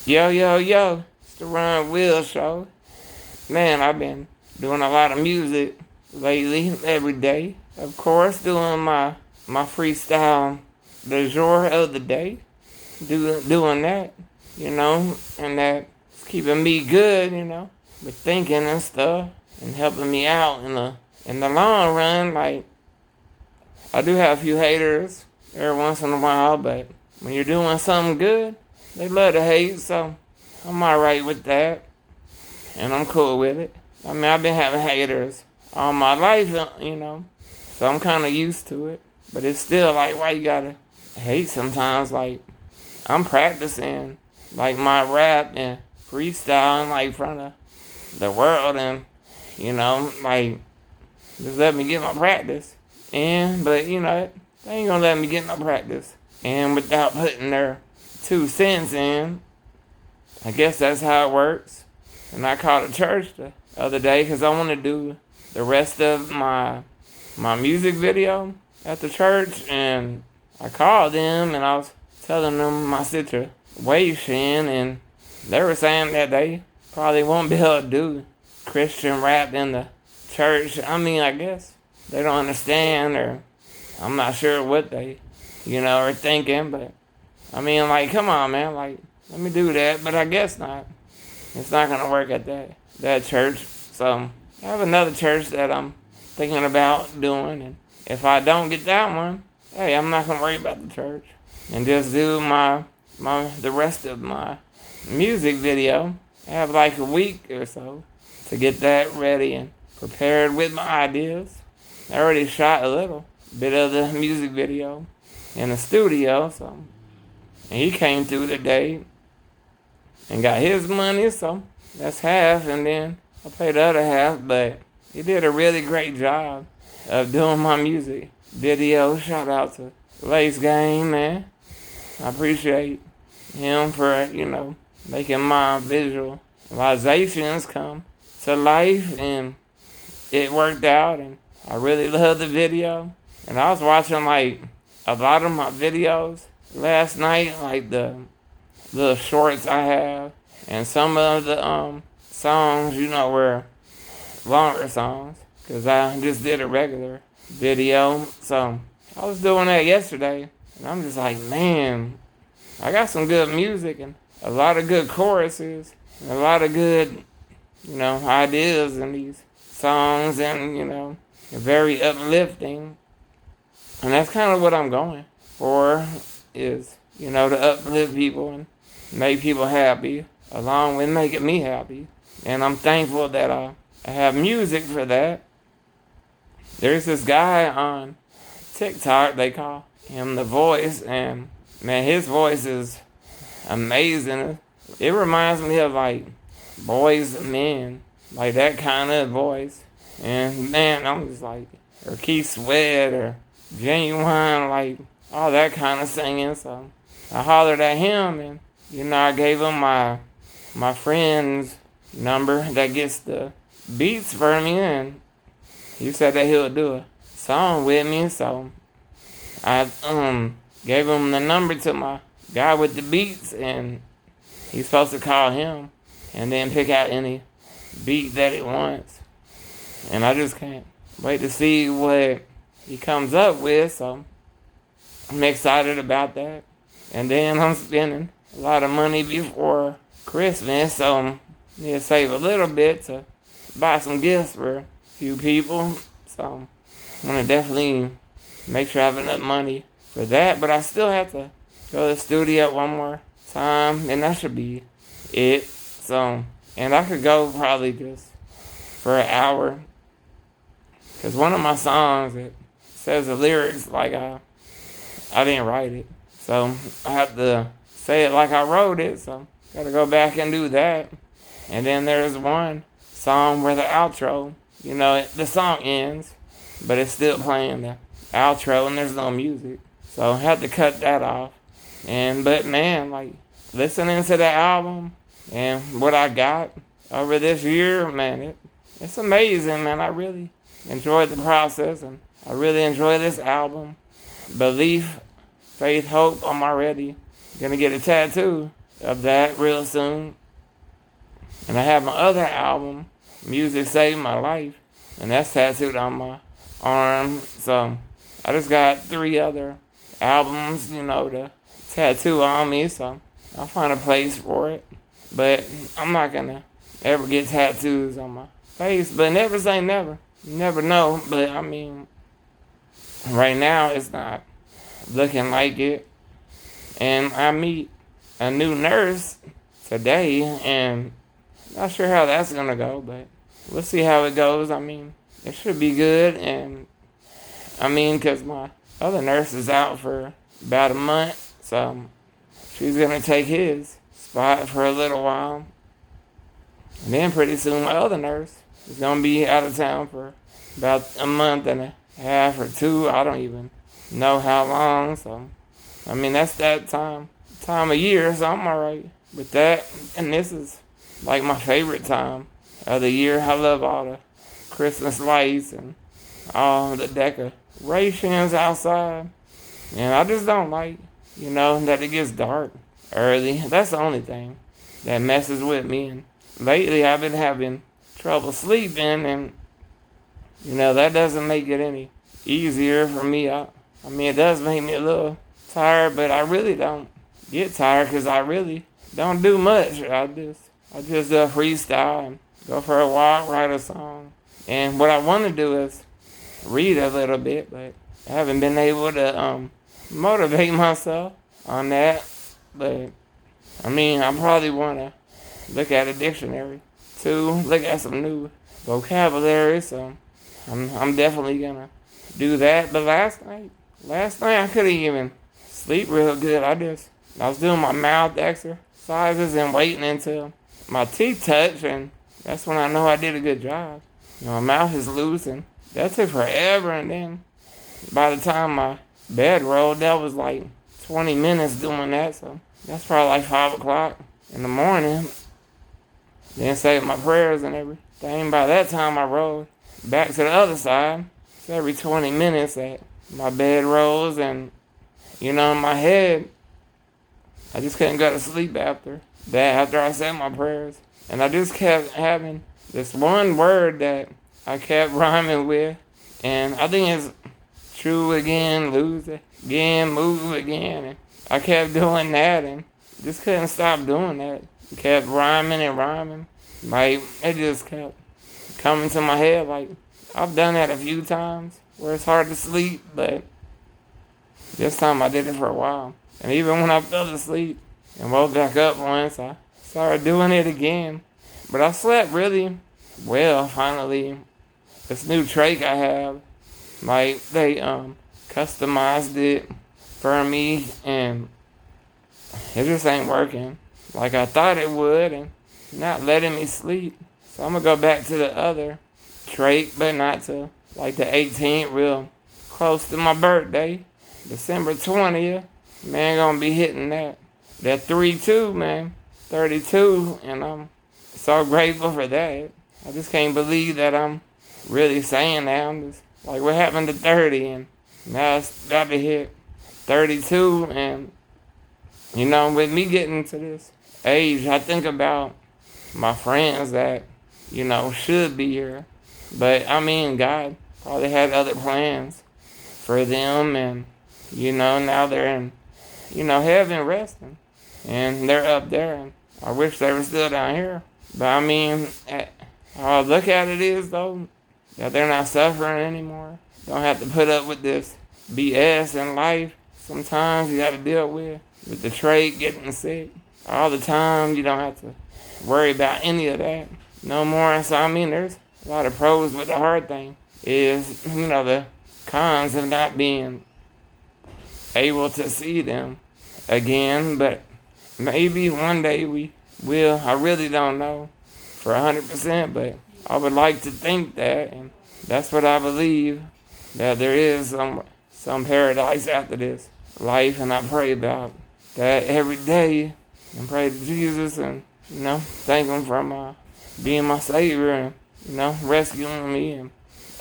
Yo, yo, yo, it's the Wheelz Show. Man, I've been doing a lot of music lately, every day. Of course, doing my freestyle the jour of the day. Doing that, and that's keeping me good, with thinking and stuff and helping me out in the long run. Like, I do have a few haters every once in a while, but when you're doing something good, they love to hate, so I'm alright with that, and I'm cool with it. I mean, I've been having haters all my life, so I'm kind of used to it. But it's still like, why you gotta hate sometimes? Like, I'm practicing, like, my rap and freestyling, like, in front of the world, and, like, just let me get my practice. But, they ain't gonna let me get no practice. And without putting their 2 cents in, I guess that's how it works. And I called a church the other day because I want to do the rest of my music video at the church. And I called them and I was telling them my situation. And they were saying that they probably won't be able to do Christian rap in the church. I mean, I guess they don't understand, or I'm not sure what they, are thinking. But I mean, like, come on, man. Like, let me do that. But I guess not. It's not going to work at that church. So I have another church that I'm thinking about doing. And if I don't get that one, hey, I'm not going to worry about the church. And just do the rest of my music video. I have like a week or so to get that ready and prepared with my ideas. I already shot a little bit of the music video in the studio. So, and he came through today and got his money, so that's half, and then I paid the other half. But he did a really great job of doing my music video. Shout out to Lace Game, man. I appreciate him for, making my visualizations come to life, and it worked out, and I really love the video. And I was watching, like, a lot of my videos last night, like the shorts I have, and some of the songs, were longer songs, because I just did a regular video. So I was doing that yesterday, and I'm just like, man, I got some good music and a lot of good choruses and a lot of good, ideas in these songs, and they're very uplifting. And that's kind of what I'm going for, is, to uplift people and make people happy, along with making me happy. And I'm thankful that I have music for that. There's this guy on TikTok, they call him The Voice, and man, his voice is amazing. It reminds me of, like, Boys and Men, like that kind of voice. And man, I'm just like, or Keith Sweat, or Genuine, like all that kind of singing. So I hollered at him, and I gave him my friend's number that gets the beats for me, and he said that he'll do a song with me. So I gave him the number to my guy with the beats, and he's supposed to call him and then pick out any beat that he wants. And I just can't wait to see what he comes up with. So I'm excited about that. And then I'm spending a lot of money before Christmas, so I need to save a little bit to buy some gifts for a few people. So I'm going to definitely make sure I have enough money for that. But I still have to go to the studio one more time, and that should be it. So, and I could go probably just for an hour, because one of my songs, it says the lyrics like I didn't write it. So I have to say it like I wrote it. So gotta go back and do that. And then there's one song where the outro, the song ends, but it's still playing the outro and there's no music. So I had to cut that off. But man, like, listening to the album and what I got over this year, man, it's amazing, man. I really enjoyed the process, and I really enjoy this album. Belief, Faith, Hope. I'm already gonna get a tattoo of that real soon. And I have my other album, Music Saved My Life, and that's tattooed on my arm. So I just got 3 other albums, to tattoo on me. So I'll find a place for it. But I'm not gonna ever get tattoos on my face. But never say never. You never know. But I mean, right now it's not looking like it. And I meet a new nurse today, and not sure how that's gonna go, but we'll see how it goes. I mean, it should be good, and I mean, cause my other nurse is out for about a month, so she's gonna take his spot for a little while. And then pretty soon my other nurse is gonna be out of town for about a month and a half or 2. I don't even know how long, so I mean, that's that time of year, so I'm alright with that. And this is like my favorite time of the year. I love all the Christmas lights and all the decorations outside. And I just don't like, that it gets dark early. That's the only thing that messes with me. And lately I've been having trouble sleeping, and, that doesn't make it any easier for me. I mean, it does make me a little tired, but I really don't get tired because I really don't do much. I just do a freestyle and go for a walk, write a song. And what I want to do is read a little bit, but I haven't been able to motivate myself on that. But I mean, I probably want to look at a dictionary too, look at some new vocabulary. So I'm definitely gonna do that. But last night I couldn't even sleep real good. I was doing my mouth exercises and waiting until my teeth touch, and that's when I know I did a good job. My mouth is loose, and that took forever. And then by the time my bed rolled, that was like 20 minutes doing that. So that's probably like 5 o'clock in the morning. Then say my prayers and everything. By that time, I rolled back to the other side. It's every 20 minutes that my bed rolls, and in my head, I just couldn't go to sleep after that, after I said my prayers. And I just kept having this one word that I kept rhyming with. And I think it's true again, lose again, move again. And I kept doing that and just couldn't stop doing that. It kept rhyming and rhyming. Like, it just kept coming to my head. Like, I've done that a few times where it's hard to sleep, but this time I did it for a while. And even when I fell asleep and woke back up once, I started doing it again. But I slept really well, finally. This new trach I have, like, they customized it for me, and it just ain't working like I thought it would, and not letting me sleep. So I'm gonna go back to the other trach, but not to like the 18th, real close to my birthday, December 20th. Man, gonna be hitting that 3-2, man, 32, and I'm so grateful for that. I just can't believe that I'm really saying that. I'm just like, what happened to 30, and now it's about to hit 32, and with me getting to this age, I think about my friends that, should be here. But, I mean, God probably had other plans for them, and, now they're in, heaven resting. And they're up there, and I wish they were still down here. But, I mean, how I look at it is, though, that they're not suffering anymore. Don't have to put up with this BS in life. Sometimes you got to deal with the trach, getting sick. All the time, you don't have to worry about any of that no more. So, I mean, there's a lot of pros, but the hard thing is, the cons of not being able to see them again. But maybe one day we will. I really don't know for 100%, but I would like to think that, and that's what I believe, that there is some paradise after this life, and I pray about that every day, and pray to Jesus, and thank him for being my savior, and rescuing me and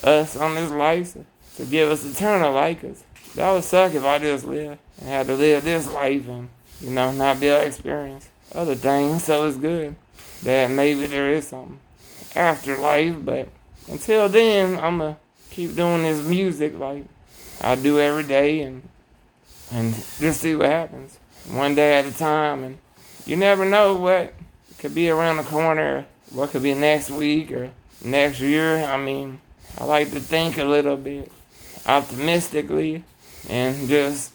us on this life to give us eternal life. 'Cause that would suck if I just lived and had to live this life and not be able to experience other things, so it's good that maybe there is something afterlife. But until then, I'ma keep doing this music like I do every day, and just see what happens one day at a time. And you never know what could be around the corner, what could be next week or next year. I mean, I like to think a little bit optimistically and just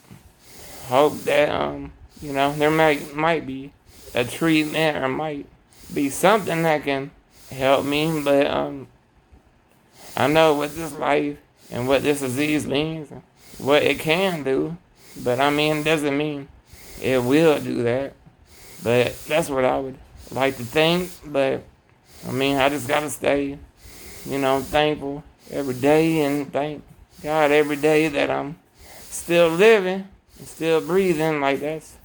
hope that there might be a treatment or might be something that can help me. But I know what this life and what this disease means and what it can do. But I mean, it doesn't mean it will do that. But that's what I would like to think. But I mean, I just gotta stay, thankful every day and thank God every day that I'm still living and still breathing. Like, that's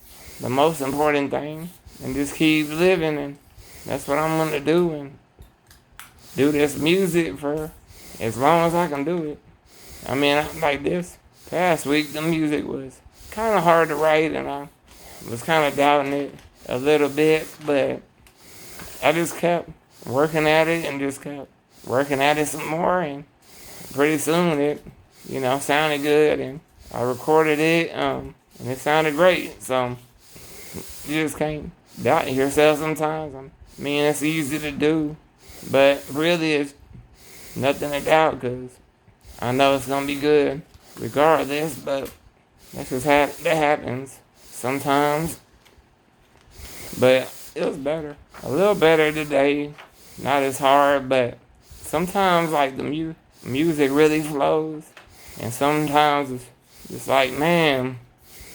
the most important thing. And just keep living, and that's what I'm gonna do, and do this music for as long as I can do it. I mean, like this past week, the music was kind of hard to write, and I was kind of doubting it a little bit, but I just kept working at it and just kept working at it some more, and pretty soon it, sounded good, and I recorded it, and it sounded great. So you just can't doubt yourself sometimes. I mean, it's easy to do, but really it's nothing to doubt, because I know it's gonna be good regardless. But that happens sometimes. But it was better, a little better today. Not as hard, but sometimes like the music really flows, and sometimes it's just like, man,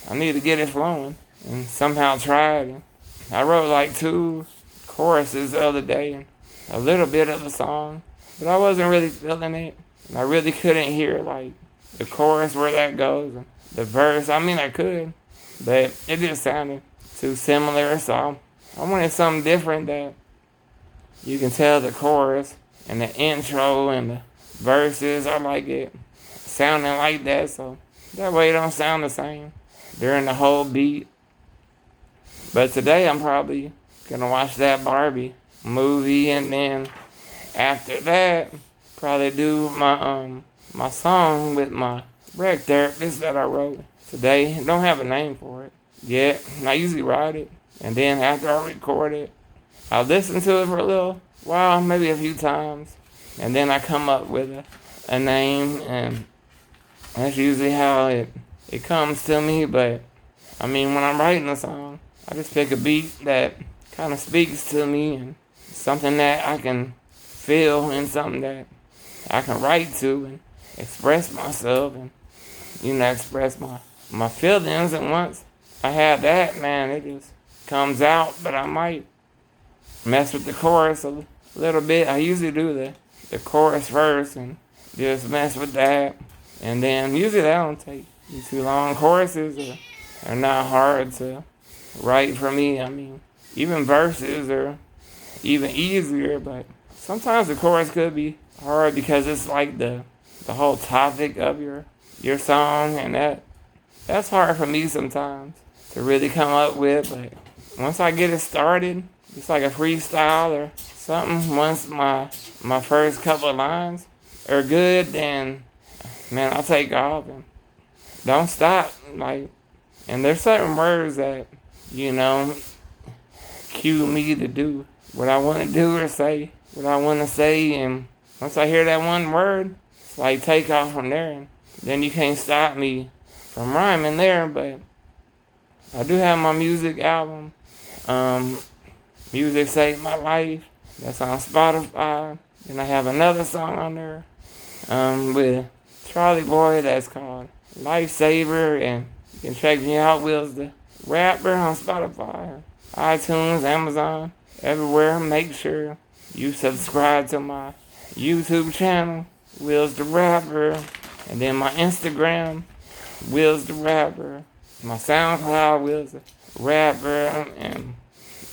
I need to get it flowing, and somehow tried. And I wrote like 2 choruses the other day and a little bit of a song, but I wasn't really feeling it. And I really couldn't hear like the chorus where that goes and the verse. I mean, I could, but it just sounded too similar. So I wanted something different that you can tell the chorus and the intro and the verses. I like it sounding like that, so that way it don't sound the same during the whole beat. But today I'm probably gonna watch that Barbie movie, and then after that probably do my song with my rec therapist that I wrote today. Don't have a name for it yet. I usually write it, and then after I record it, I'll listen to it for a little while, maybe a few times, and then I come up with a name, and that's usually how it comes to me. But I mean, when I'm writing a song, I just pick a beat that kind of speaks to me, and something that I can feel, and something that I can write to and express myself, and express my feelings. And once I have that, man, it just comes out. But I might mess with the chorus a little bit. I usually do the chorus first and just mess with that, and then usually that don't take too long. Choruses are not hard to write for me. I mean, even verses are even easier, but sometimes the chorus could be hard because it's like the whole topic of your song, and that's hard for me sometimes to really come up with. But once I get it started, it's like a freestyle or something. Once my first couple of lines are good, then man, I'll take off and don't stop. Like, and there's certain words that cue me to do what I want to do or say what I want to say, and once I hear that one word, it's like take off from there, and then you can't stop me from rhyming there. But I do have my music album, Music Saved My Life, that's on Spotify, and I have another song on there with Charlie Boy that's called Lifesaver, and you can check me out, Wheelz the Rapper, on Spotify, iTunes, Amazon, everywhere. Make sure you subscribe to my YouTube channel, Wheelz the Rapper, and then my Instagram, Wheelz the Rapper, my SoundCloud, Wheelz the Rapper, and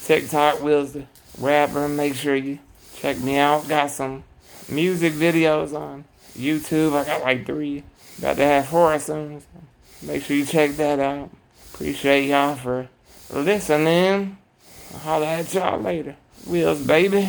TikTok, Wheelz the Rapper. Make sure you check me out. Got some music videos on YouTube. I got like 3. About to have 4 soon. So make sure you check that out. Appreciate y'all for listening. I Holla at y'all later. Wheelz, baby.